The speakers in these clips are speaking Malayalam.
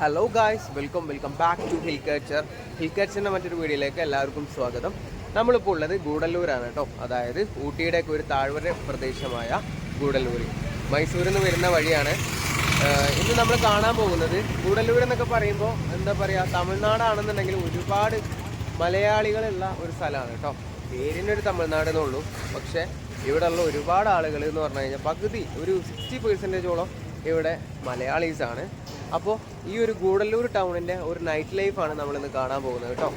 Hello guys, welcome back to hill കൾച്ചറിൻ്റെ മറ്റൊരു വീഡിയോയിലേക്ക് എല്ലാവർക്കും സ്വാഗതം. നമ്മളിപ്പോൾ ഉള്ളത് ഗൂഡല്ലൂരാണ് കേട്ടോ. അതായത് ഊട്ടിയുടെയൊക്കെ ഒരു താഴ്വര പ്രദേശമായ ഗൂഡല്ലൂർ, മൈസൂരിൽ നിന്ന് വരുന്ന വഴിയാണ്. ഇന്ന് നമ്മൾ കാണാൻ പോകുന്നത് ഗൂഡല്ലൂർ എന്നൊക്കെ പറയുമ്പോൾ എന്താ പറയുക, തമിഴ്നാടാണെന്നുണ്ടെങ്കിൽ ഒരുപാട് മലയാളികളുള്ള ഒരു സ്ഥലമാണ് കേട്ടോ. പേരിനൊരു തമിഴ്നാട് എന്നുള്ളൂ, പക്ഷേ ഇവിടെയുള്ള ഒരുപാട് ആളുകൾ എന്ന് പറഞ്ഞു കഴിഞ്ഞാൽ പകുതി ഒരു 60% ഇവിടെ മലയാളീസാണ്. അപ്പോൾ ഈ ഒരു ഗൂഡല്ലൂർ ടൗണിൻ്റെ ഒരു നൈറ്റ് ലൈഫാണ് നമ്മളിന്ന് കാണാൻ പോകുന്നത് കേട്ടോ.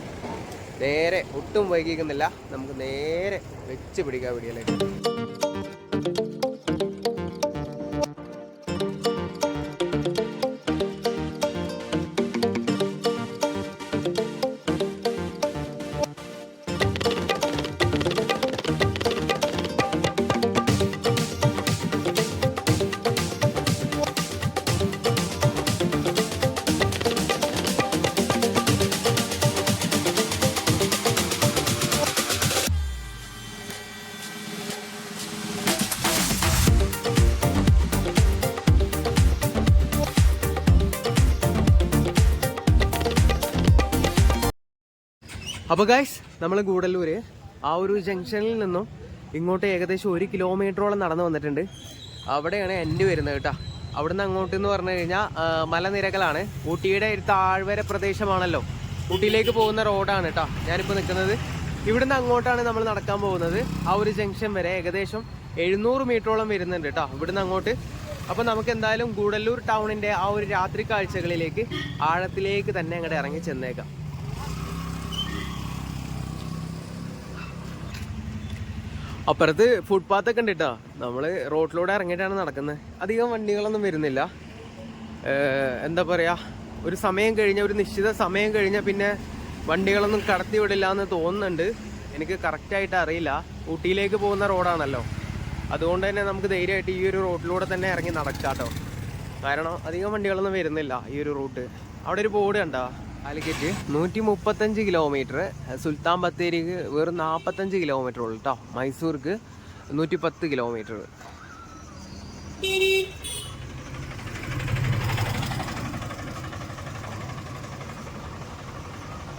നേരെ ഒട്ടും വൈകിക്കുന്നില്ല, നമുക്ക് നേരെ വെച്ച് പിടിക്കാം വീഡിയോയിലേക്ക്. അപ്പോൾ ഗൈസ്, നമ്മൾ ഗൂഡല്ലൂർ ആ ഒരു ജംഗ്ഷനിൽ നിന്നും ഇങ്ങോട്ട് ഏകദേശം 1 കിലോമീറ്ററോളം നടന്നു വന്നിട്ടുണ്ട്. അവിടെയാണ് എൻ്റെ വരുന്നത് കേട്ടോ. അവിടുന്ന് അങ്ങോട്ട് എന്ന് പറഞ്ഞു കഴിഞ്ഞാൽ മലനിരകളാണ്. ഊട്ടിയുടെ ഒരു താഴ്വര പ്രദേശമാണല്ലോ, ഊട്ടിയിലേക്ക് പോകുന്ന റോഡാണ് കേട്ടോ ഞാനിപ്പോൾ നിൽക്കുന്നത്. ഇവിടുന്ന് അങ്ങോട്ടാണ് നമ്മൾ നടക്കാൻ പോകുന്നത്. ആ ഒരു ജംഗ്ഷൻ വരെ ഏകദേശം 700 മീറ്ററോളം വരുന്നുണ്ട് കേട്ടോ ഇവിടുന്ന് അങ്ങോട്ട്. അപ്പോൾ നമുക്ക് എന്തായാലും ഗൂഡല്ലൂർ ടൗണിൻ്റെ ആ ഒരു രാത്രി കാഴ്ചകളിലേക്ക് ആഴത്തിലേക്ക് തന്നെ അങ്ങോട്ട് ഇറങ്ങി ചെന്നേക്കാം. അപ്പുറത്ത് ഫുട്പാത്തൊക്കെ ഉണ്ട് കേട്ടോ. നമ്മൾ റോഡിലൂടെ ഇറങ്ങിയിട്ടാണ് നടക്കുന്നത്. അധികം വണ്ടികളൊന്നും വരുന്നില്ല. എന്താ പറയുക, ഒരു സമയം കഴിഞ്ഞാൽ, ഒരു നിശ്ചിത സമയം കഴിഞ്ഞാൽ പിന്നെ വണ്ടികളൊന്നും കടത്തി വിടില്ല എന്ന് തോന്നുന്നുണ്ട്. എനിക്ക് കറക്റ്റായിട്ട് അറിയില്ല. ഊട്ടിയിലേക്ക് പോകുന്ന റോഡാണല്ലോ, അതുകൊണ്ട് തന്നെ നമുക്ക് ധൈര്യമായിട്ട് ഈ ഒരു റോഡിലൂടെ തന്നെ ഇറങ്ങി നടക്കാം കേട്ടോ. കാരണം അധികം വണ്ടികളൊന്നും വരുന്നില്ല ഈ ഒരു റൂട്ട്. അവിടെ ഒരു ബോർഡ് കണ്ടോ, കാലിക്കറ്റ് 135 കിലോമീറ്റർ, സുൽത്താൻ ബത്തേരിക്ക് വെറും 45 കിലോമീറ്റർ ഉള്ളു കേട്ടോ, മൈസൂർക്ക് 110 കിലോമീറ്റർ.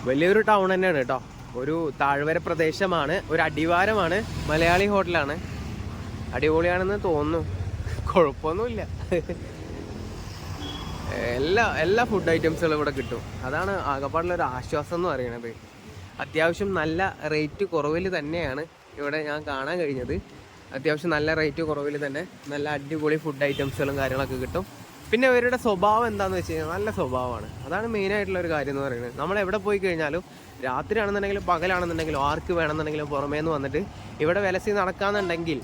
വലിയൊരു ടൗൺ തന്നെയാണ് കേട്ടോ. ഒരു താഴ്വര പ്രദേശമാണ്, ഒരു അടിവാരമാണ്. മലയാളി ഹോട്ടലാണ്, അടിപൊളിയാണെന്ന് തോന്നുന്നു, കുഴപ്പമൊന്നുമില്ല. എല്ലാ ഫുഡ് ഐറ്റംസുകളും ഇവിടെ കിട്ടും. അതാണ് ആകപ്പാടുള്ളൊരു ആശ്വാസം എന്ന് പറയുന്നത്. അത്യാവശ്യം നല്ല റേറ്റ് കുറവിൽ തന്നെയാണ് ഇവിടെ ഞാൻ കാണാൻ കഴിഞ്ഞത്. അത്യാവശ്യം നല്ല റേറ്റ് കുറവിൽ തന്നെ നല്ല അടിപൊളി ഫുഡ് ഐറ്റംസുകളും കാര്യങ്ങളൊക്കെ കിട്ടും. പിന്നെ അവരുടെ സ്വഭാവം എന്താണെന്ന് വെച്ച് കഴിഞ്ഞാൽ നല്ല സ്വഭാവമാണ്. അതാണ് മെയിനായിട്ടുള്ളൊരു കാര്യം എന്ന് പറയുന്നത്. നമ്മൾ എവിടെ പോയി കഴിഞ്ഞാലും, രാത്രിയാണെന്നുണ്ടെങ്കിലും പകലാണെന്നുണ്ടെങ്കിലും ആർക്ക് വേണമെന്നുണ്ടെങ്കിലും പുറമേ നിന്ന് വന്നിട്ട് ഇവിടെ വിലസി നടക്കാമെന്നുണ്ടെങ്കിൽ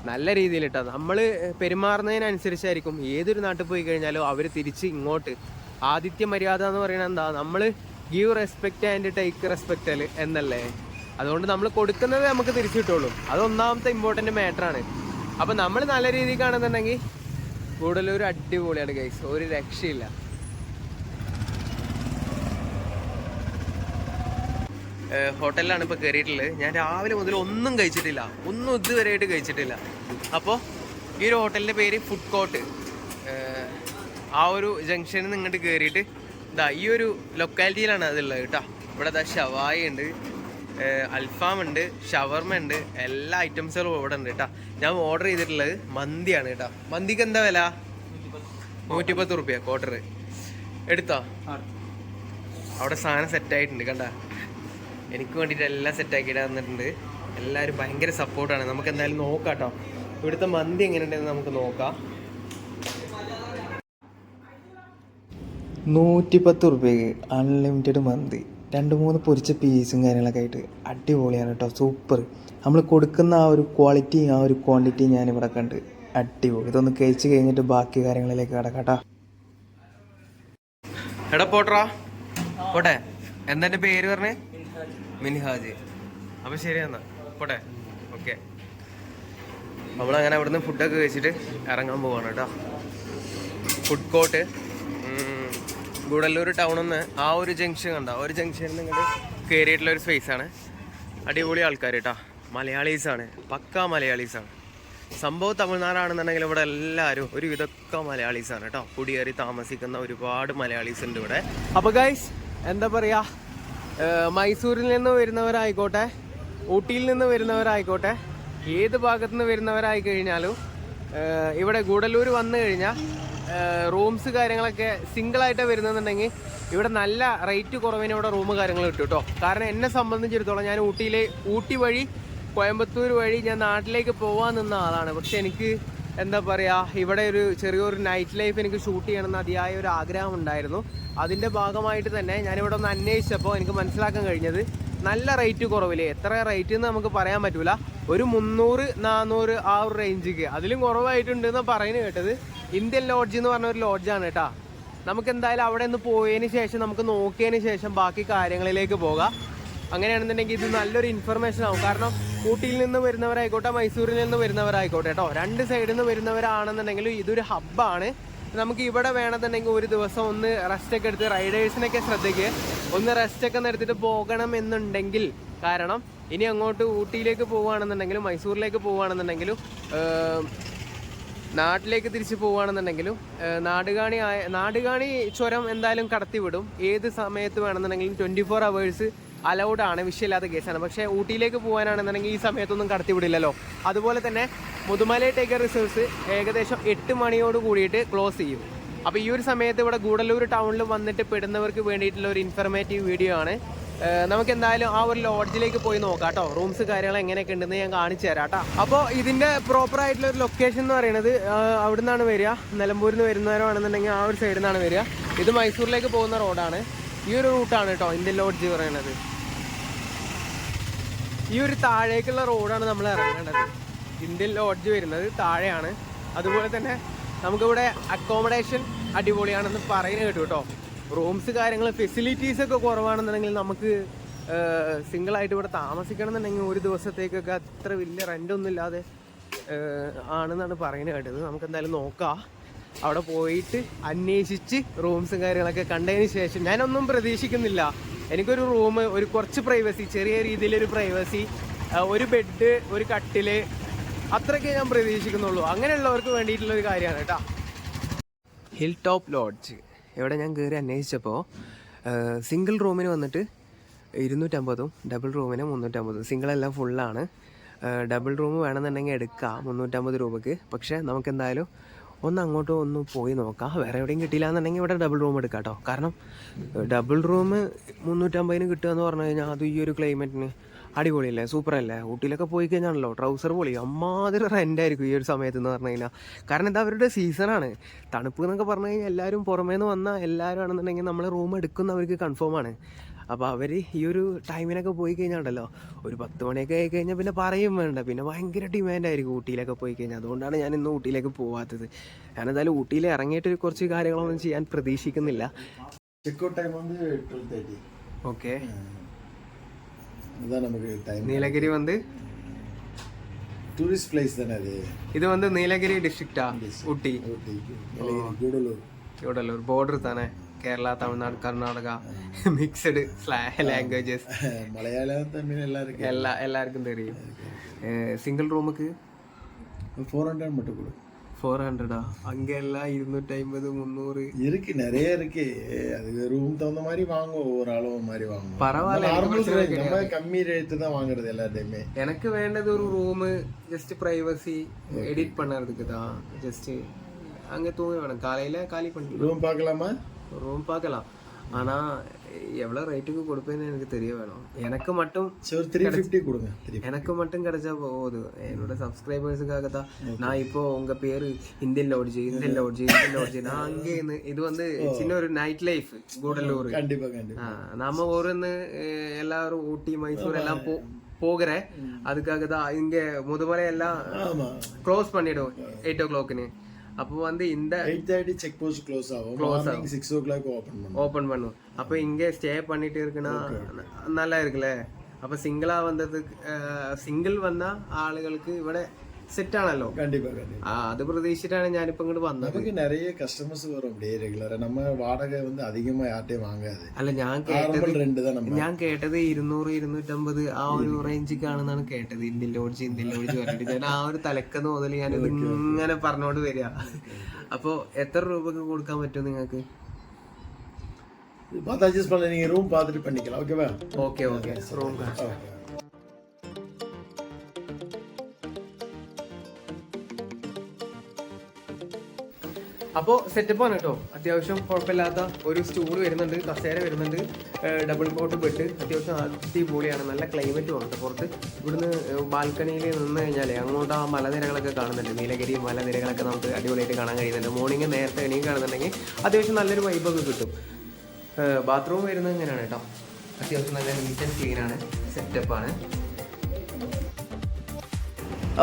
നല്ല രീതിയിൽ ഇട്ടാൽ നമ്മൾ പെരുമാറുന്നതിനനുസരിച്ചായിരിക്കും ഏതൊരു നാട്ടിൽ പോയി കഴിഞ്ഞാലും അവർ തിരിച്ച് ഇങ്ങോട്ട്. ആതിഥ്യ മര്യാദ എന്ന് പറയുന്നത് എന്താ, നമ്മൾ give respect and take respect എന്നല്ലേ. അതുകൊണ്ട് നമ്മൾ കൊടുക്കുന്നത് നമുക്ക് തിരിച്ചു കിട്ടുള്ളൂ. അത് ഒന്നാമത്തെ ഇമ്പോർട്ടൻ്റ് മാറ്ററാണ്. അപ്പം നമ്മൾ നല്ല രീതിയിൽ കാണുന്നുണ്ടെങ്കിൽ ഗൂഡല്ലൂർ അടിപൊളിയാണ് ഗൈസ്, ഒരു രക്ഷയില്ല. ഹോട്ടലിലാണ് ഇപ്പോൾ കയറിയിട്ടുള്ളത്. ഞാൻ രാവിലെ മുതൽ ഒന്നും കഴിച്ചിട്ടില്ല, ഒന്നും ഇതുവരെയായിട്ട് കഴിച്ചിട്ടില്ല. അപ്പോൾ ഈ ഒരു ഹോട്ടലിൻ്റെ പേര് ഫുഡ് കോർട്ട്. ആ ഒരു ജംഗ്ഷനിൽ നിന്ന് ഇങ്ങോട്ട് കയറിയിട്ട് ഇതാ ഈ ഒരു ലൊക്കാലിറ്റിയിലാണ് അതുള്ളത് കേട്ടോ. ഇവിടെ ഇതാ ഷവായി ഉണ്ട്, അൽഫാം ഉണ്ട്, ഷവർമ ഉണ്ട്, എല്ലാ ഐറ്റംസുകളും ഇവിടെ ഉണ്ട് കേട്ടോ. ഞാൻ ഓർഡർ ചെയ്തിട്ടുള്ളത് മന്തിയാണ് കേട്ടോ. മന്തിക്ക് എന്താ വില? 110 റുപ്യ ക്വാർട്ടർ. എടുത്തോ? അവിടെ സാധനം സെറ്റായിട്ടുണ്ട് കണ്ട. എനിക്ക് വേണ്ടിയിട്ട് എല്ലാം സെറ്റാക്കിയിട്ട് തന്നിട്ടുണ്ട്. എല്ലാവരും ഭയങ്കര സപ്പോർട്ടാണ്. നമുക്ക് എന്തായാലും നോക്കാം കേട്ടോ ഇവിടുത്തെ മന്തി എങ്ങനെയുണ്ടെന്ന് നമുക്ക് നോക്കാം. 110 റുപ്യക്ക് അൺലിമിറ്റഡ് മന്തി, 2-3 പൊരിച്ച പീസും കാര്യങ്ങളൊക്കെ ആയിട്ട് അടിപൊളിയാണ് കേട്ടോ, സൂപ്പർ. നമ്മൾ കൊടുക്കുന്ന ആ ഒരു ക്വാളിറ്റി, ആ ഒരു ക്വാണ്ടിറ്റി ഞാനിവിടെ കണ്ട് അടിപൊളി. ഇതൊന്ന് കഴിച്ച് കഴിഞ്ഞിട്ട് ബാക്കി കാര്യങ്ങളിലേക്ക് കിടക്കാം കേട്ടോ. എടാ പോട്രാ പോട്ടെ, എന്താ എൻ്റെ പേര് പറഞ്ഞേ? മിൻഹാജ്. അപ്പോൾ ശരി എന്നാ പോട്ടെ, ഓക്കെ. നമ്മളങ്ങനെ അവിടുന്ന് ഫുഡൊക്കെ കഴിച്ചിട്ട് ഇറങ്ങാൻ പോവാണ് കേട്ടോ. ഫുഡ് കോർട്ട് ഗൂഡല്ലൂർ ടൗണിൽ നിന്ന് ആ ഒരു ജംഗ്ഷൻ കണ്ടോ, ഒരു ജംഗ്ഷനിൽ നിന്ന് ഇങ്ങോട്ട് കയറിയിട്ടുള്ളൊരു സ്പേസാണ്. അടിപൊളി ആൾക്കാർ കേട്ടോ, മലയാളീസാണ്, പക്കാ മലയാളീസാണ്. സംഭവം തമിഴ്നാടാണെന്നുണ്ടെങ്കിൽ ഇവിടെ എല്ലാവരും ഒരു വിധമൊക്കെ മലയാളീസാണ് കേട്ടോ. കുടിയേറി താമസിക്കുന്ന ഒരുപാട് മലയാളീസ് ഉണ്ട് ഇവിടെ. അപ്പോൾ ഗൈസ് എന്താ പറയുക, മൈസൂരിൽ നിന്ന് വരുന്നവരായിക്കോട്ടെ, ഊട്ടിയിൽ നിന്ന് വരുന്നവരായിക്കോട്ടെ, ഏത് ഭാഗത്തു നിന്ന് വരുന്നവരായി കഴിഞ്ഞാലും ഇവിടെ ഗൂഡല്ലൂർ വന്നു കഴിഞ്ഞാൽ റൂംസ് കാര്യങ്ങളൊക്കെ സിംഗിളായിട്ട് വരുന്നതെന്നുണ്ടെങ്കിൽ ഇവിടെ നല്ല റേറ്റ് കുറവിന് ഇവിടെ റൂം കാര്യങ്ങൾ കിട്ടും കേട്ടോ. കാരണം എന്നെ സംബന്ധിച്ചിടത്തോളം ഞാൻ ഊട്ടി വഴി കോയമ്പത്തൂർ വഴി ഞാൻ നാട്ടിലേക്ക് പോകാൻ നിന്ന ആളാണ്. പക്ഷെ എനിക്ക് എന്താ പറയുക, ഇവിടെ ഒരു ചെറിയൊരു നൈറ്റ് ലൈഫ് എനിക്ക് ഷൂട്ട് ചെയ്യണമെന്ന് അതിയായ ഒരു ആഗ്രഹം ഉണ്ടായിരുന്നു. അതിൻ്റെ ഭാഗമായിട്ട് തന്നെ ഞാനിവിടെ ഒന്ന് അന്വേഷിച്ചപ്പോൾ എനിക്ക് മനസ്സിലാക്കാൻ കഴിഞ്ഞത് നല്ല റേറ്റ് കുറവിൽ, എത്ര റേറ്റ് എന്ന് നമുക്ക് പറയാൻ പറ്റൂല, ഒരു 300-400 ആ ഒരു റേഞ്ചിക്ക്, അതിലും കുറവായിട്ടുണ്ട് എന്ന് പറയുന്നത് കേട്ടത്. ഇന്ത്യൻ ലോഡ്ജ് എന്ന് പറഞ്ഞ ഒരു ലോഡ്ജാണ് കേട്ടോ. നമുക്ക് എന്തായാലും അവിടെ നിന്ന് പോയതിന് ശേഷം നമുക്ക് നോക്കിയതിന് ശേഷം ബാക്കി കാര്യങ്ങളിലേക്ക് പോകാം. അങ്ങനെയാണെന്നുണ്ടെങ്കിൽ ഇത് നല്ലൊരു ഇൻഫർമേഷൻ ആവും. കാരണം ഊട്ടിയിൽ നിന്ന് വരുന്നവരായിക്കോട്ടെ, മൈസൂരിൽ നിന്ന് വരുന്നവരായിക്കോട്ടെ കേട്ടോ, രണ്ട് സൈഡിൽ നിന്ന് വരുന്നവരാണെന്നുണ്ടെങ്കിലും ഇതൊരു ഹബ്ബാണ്. നമുക്ക് ഇവിടെ വേണമെന്നുണ്ടെങ്കിൽ ഒരു ദിവസം ഒന്ന് റെസ്റ്റൊക്കെ എടുത്ത്, റൈഡേഴ്സിനൊക്കെ ശ്രദ്ധിക്കുക, ഒന്ന് റെസ്റ്റൊക്കെ എടുത്തിട്ട് പോകണം എന്നുണ്ടെങ്കിൽ. കാരണം ഇനി അങ്ങോട്ട് ഊട്ടിയിലേക്ക് പോവുകയാണെന്നുണ്ടെങ്കിലും മൈസൂരിലേക്ക് പോവുകയാണെന്നുണ്ടെങ്കിലും നാട്ടിലേക്ക് തിരിച്ച് പോവുകയാണെന്നുണ്ടെങ്കിലും നാടുകാണി ചുരം എന്തായാലും കടത്തിവിടും. ഏത് സമയത്ത് വേണമെന്നുണ്ടെങ്കിലും 24 hours അലൗഡ് ആണ്, വിഷയമില്ലാത്ത കേസാണ്. പക്ഷേ ഊട്ടിയിലേക്ക് പോകാനാണെന്നുണ്ടെങ്കിൽ ഈ സമയത്തൊന്നും കടത്തിവിടില്ലല്ലോ. അതുപോലെ തന്നെ മുതുമലൈ ടൈഗർ റിസർവ്സ് ഏകദേശം 8 മണിയോട് കൂടിയിട്ട് ക്ലോസ് ചെയ്യും. അപ്പോൾ ഈ ഒരു സമയത്ത് ഇവിടെ ഗൂഡല്ലൂർ ടൗണിൽ വന്നിട്ട് പെടുന്നവർക്ക് വേണ്ടിയിട്ടുള്ള ഒരു ഇൻഫർമേറ്റീവ് വീഡിയോ ആണ്. നമുക്ക് എന്തായാലും ആ ഒരു ലോഡ്ജിലേക്ക് പോയി നോക്കാം കേട്ടോ. റൂംസ് കാര്യങ്ങൾ എങ്ങനെയൊക്കെ ഉണ്ടെന്ന് ഞാൻ കാണിച്ചു തരാം കേട്ടോ. അപ്പോൾ ഇതിൻ്റെ പ്രോപ്പർ ആയിട്ടുള്ള ഒരു ലൊക്കേഷൻ എന്ന് പറയുന്നത് അവിടെ നിന്നാണ് വരിക. നിലമ്പൂരിൽ നിന്ന് വരുന്നവരാണെന്നുണ്ടെങ്കിൽ ആ ഒരു സൈഡിൽ നിന്നാണ് വരിക. ഇത് മൈസൂരിലേക്ക് പോകുന്ന റോഡാണ്. ഈ ഒരു റൂട്ടാണ് കേട്ടോ ഇന്ത്യൻ ലോഡ്ജ് പറയുന്നത്. ഈ ഒരു താഴേക്കുള്ള റോഡാണ് നമ്മൾ ഇറങ്ങേണ്ടത്. ഇന്ത്യൻ ലോഡ്ജ് വരുന്നത് താഴെയാണ്. അതുപോലെ തന്നെ നമുക്കിവിടെ അക്കോമഡേഷൻ അടിപൊളിയാണെന്ന് പറയുന്നത് കേട്ടു കേട്ടോ. റൂംസ് കാര്യങ്ങൾ ഫെസിലിറ്റീസ് ഒക്കെ കുറവാണെന്നുണ്ടെങ്കിൽ നമുക്ക് സിംഗിളായിട്ട് ഇവിടെ താമസിക്കണം എന്നുണ്ടെങ്കിൽ ഒരു ദിവസത്തേക്കൊക്കെ അത്ര വലിയ റെൻ്റൊന്നും ഇല്ലാതെ ആണെന്നാണ് പറയുന്നത് കേട്ടത്. നമുക്ക് എന്തായാലും നോക്കാം. അവിടെ പോയിട്ട് അന്വേഷിച്ച് റൂംസും കാര്യങ്ങളൊക്കെ കണ്ടതിന് ശേഷം, ഞാനൊന്നും പ്രതീക്ഷിക്കുന്നില്ല, എനിക്കൊരു റൂം, ഒരു കുറച്ച് പ്രൈവസി, ചെറിയ രീതിയിലൊരു പ്രൈവസി, ഒരു ബെഡ്, ഒരു കട്ടില്, അത്രയൊക്കെ ഞാൻ പ്രതീക്ഷിക്കുന്നുള്ളൂ. അങ്ങനെയുള്ളവർക്ക് വേണ്ടിയിട്ടുള്ള ഒരു കാര്യമാണ് കേട്ടോ. ഹിൽ ടോപ്പ് ലോഡ്ജ് ഇവിടെ ഞാൻ കയറി അന്വേഷിച്ചപ്പോൾ സിംഗിൾ റൂമിന് വന്നിട്ട് 250, ഡബിൾ റൂമിന് 350. സിംഗിളെല്ലാം ഫുള്ളാണ്. ഡബിൾ റൂം വേണമെന്നുണ്ടെങ്കിൽ എടുക്കാം 350 രൂപയ്ക്ക്. പക്ഷേ നമുക്കെന്തായാലും ഒന്ന് അങ്ങോട്ടും ഒന്ന് പോയി നോക്കാം. വേറെ എവിടെയും കിട്ടിയില്ല എന്നുണ്ടെങ്കിൽ ഇവിടെ ഡബിൾ റൂം എടുക്കാം കേട്ടോ. കാരണം ഡബിൾ റൂം 350 കിട്ടുക എന്ന് പറഞ്ഞു കഴിഞ്ഞാൽ അത് ഈ ഒരു ക്ലൈമറ്റിന് അടിപൊളിയല്ലേ, സൂപ്പറല്ലേ. ഊട്ടിയിലൊക്കെ പോയി കഴിഞ്ഞാണല്ലോ ട്രൗസർ പൊളി, അമ്മാതിരി റെൻ്റായിരിക്കും ഈ ഒരു സമയത്ത് എന്ന് പറഞ്ഞു കഴിഞ്ഞാൽ. കാരണം ഇത് അവരുടെ സീസണാണ്. തണുപ്പ് എന്നൊക്കെ പറഞ്ഞു കഴിഞ്ഞാൽ എല്ലാവരും പുറമേ നിന്ന് വന്നാൽ എല്ലാവരും ആണെന്നുണ്ടെങ്കിൽ നമ്മൾ റൂം എടുക്കുന്നവർക്ക് കൺഫേമാണ്. അപ്പോൾ അവർ ഈ ഒരു ടൈമിനൊക്കെ പോയി കഴിഞ്ഞാണ്ടല്ലോ, ഒരു 10 മണിയൊക്കെ ആയി കഴിഞ്ഞാൽ പിന്നെ പറയും വേണ്ട, പിന്നെ ഭയങ്കര ഡിമാൻഡായിരിക്കും ഊട്ടിയിലൊക്കെ പോയി കഴിഞ്ഞാൽ. അതുകൊണ്ടാണ് ഞാൻ ഇന്ന് ഊട്ടിയിലേക്ക് പോകാത്തത്. ഞാൻ എന്തായാലും ഊട്ടിയിൽ ഇറങ്ങിയിട്ട് കുറച്ച് കാര്യങ്ങളൊന്നും ചെയ്യാൻ പ്രതീക്ഷിക്കുന്നില്ല. ചെക്കൗട്ട് ടൈം வந்து 12:30. ഓക്കെ, அதான் நமக்கு டைம். നീലഗിരി வந்து டூரிஸ்ட் பிளேஸ் தானே அது. இது வந்து நீலகிரி டிஸ்ட்ரிக்டா? ஊட்டி, கூடலூர். கூடலூர் border தானே, കേരള, തമിഴ്നാട്, കർണാടക മിക്സഡ് ലാംഗ്വേജസ്. மலையாளம் தமிழ் எல்லாம் இருக்கு. എല്ലാവർക്കും தெரியும். സിംഗിൾ റൂമുക്ക് 400 மட்டும் கொடு. 400 அங்க எல்லாம் 250, 300 இருக்கு, நிறைய இருக்கு. அது ரூம் தகுந்த மாதிரி வாங்குவோம், ஒவ்வொரு ஆளும் மாதிரி வாங்குவோம். பரவாயில்ல, நம்ம கம்மி ரேட்டு தான் வாங்குறது எல்லாத்தையுமே. எனக்கு வேண்டது ஒரு ரூம், ஜஸ்ட் பிரைவசி, எடிட் பண்ணுறதுக்கு தான். ஜஸ்ட் அங்கே தூங்க வேணும், காலையில் காலி பண்ணி ரூம் பார்க்கலாமா? ரூம் பார்க்கலாம். ஆனால் எவ்வளோ ரேட்டுக்கு கொடுப்பேன்னு எனக்கு தெரிய வேணும். எனக்கு மட்டும் 350 கொடுங்க. எனக்கு மட்டும் கிடைச்சா போதும். என்னோட சப்ஸ்கிரைபர்ஸுக்காக தான் நான் இப்போ உங்கள் பேர் இந்தியன் லோட்ஜ் நான் அங்கே இது வந்து சின்ன ஒரு நைட் லைஃப் கூடலூர். கண்டிப்பாக கண்டிப்பாக நம்ம ஊருன்னு எல்லாரும் ஊட்டி மைசூர் எல்லாம் போகிறேன். அதுக்காக தான் இங்கே முதுமலையெல்லாம் க்ளோஸ் பண்ணிவிடும் 8 o'clockனு. அப்போ வந்து இந்த 8:30 செக் போஸ்ட் க்ளோஸ் ஆகும். மார்னிங் 6 o'clock ஓபன் பண்ணும். அப்போ இங்கே ஸ்டே பண்ணிட்டு இருக்குன்னா நல்லா இருக்குல்ல. അപ്പോൾ സിംഗിളാ വന്നതുக்கு സിംഗിൾ വന്ന ആളുകൾക്ക് ഇവിടെ സെറ്റ് ആണല്ലോ. கண்டிப்பா கண்டிப்பா അത് പ്രതീക്ഷിച്ചിട്ടാണ് ഞാനിപ്പോ ഇങ്ങോട്ട് വന്നത്. நமக்கு நிறைய கஸ்டமர்ஸ் வரும் அப்படியே ரெகுலரா. நம்ம வாடகை வந்து அதிகமா யார்ட்டையும் வாங்காது. അല്ല ഞാൻ കേട്ടത് 200-250 ആ ഒരു റേഞ്ചിക്കാണെന്നാണ് കേട്ടത്. ഇന്ത്യൻ ലോഡ്ജ് പറഞ്ഞിട്ട് ഞാൻ ആ ഒരു തലക്കെന്ന് മുതൽ ഞാനിത് ഇങ്ങനെ പറഞ്ഞോണ്ട് വരിക. അപ്പൊ എത്ര രൂപക്ക് കൊടുക്കാൻ പറ്റും നിങ്ങൾക്ക്? பார்த்து அட்ஜஸ்ட் பண்ணல, நீங்க ரூம் பார்த்துட்டு பண்ணிக்கலாம். ஓகேவா? ഓക്കെ റൂം അപ്പോൾ സെറ്റപ്പാണ് കേട്ടോ. അത്യാവശ്യം കുഴപ്പമില്ലാത്ത ഒരു സ്റ്റൂൾ വരുന്നുണ്ട്, കസേര വരുന്നുണ്ട്, ഡബിൾ കോട്ട് ബെഡ്, അത്യാവശ്യം അടിപൊളിയാണ്. നല്ല ക്ലൈമറ്റും ഉണ്ട് പുറത്ത്. ഇവിടുന്ന് ബാൽക്കണിയിൽ നിന്ന് കഴിഞ്ഞാൽ അങ്ങോട്ട് ആ മലനിരകളൊക്കെ കാണുന്നുണ്ട്. നീലഗിരി മലനിരകളൊക്കെ നമുക്ക് അടിപൊളിയായിട്ട് കാണാൻ കഴിയുന്നുണ്ട്. മോർണിംഗ് നേരത്തെ എണീക്ക് കാണുന്നുണ്ടെങ്കിൽ അത്യാവശ്യം നല്ലൊരു വൈബൊക്കെ കിട്ടും. ബാത്റൂം വരുന്നത് ഇങ്ങനെയാണ് കേട്ടോ. അത്യാവശ്യം നല്ല നീറ്റ് ആൻഡ് ക്ലീനാണ്, സെറ്റപ്പാണ്.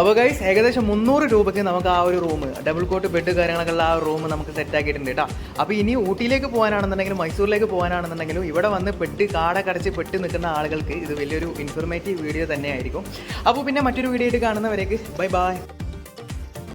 അപ്പോൾ ഗൈസ് ഏകദേശം 300 രൂപയ്ക്ക് നമുക്ക് ആ ഒരു റൂം, ഡബിൾ കോട്ട് ബെഡ് കാര്യങ്ങളൊക്കെ ഉള്ള ആ റൂം നമുക്ക് സെറ്റ് ആക്കിയിട്ടുണ്ട് കേട്ടോ. അപ്പോൾ ഇനി ഊട്ടിയിലേക്ക് പോകാനാണെന്നുണ്ടെങ്കിലും മൈസൂരിലേക്ക് പോകാനാണെന്നുണ്ടെങ്കിലും ഇവിടെ വന്ന് കാടക്കടച്ച് പെട്ട് നിൽക്കുന്ന ആളുകൾക്ക് ഇത് വലിയൊരു ഇൻഫോർമേറ്റീവ് വീഡിയോ തന്നെയായിരിക്കും. അപ്പോൾ പിന്നെ മറ്റൊരു വീഡിയോ ആയിട്ട് കാണുന്നവരേക്ക് ബൈ ബൈ.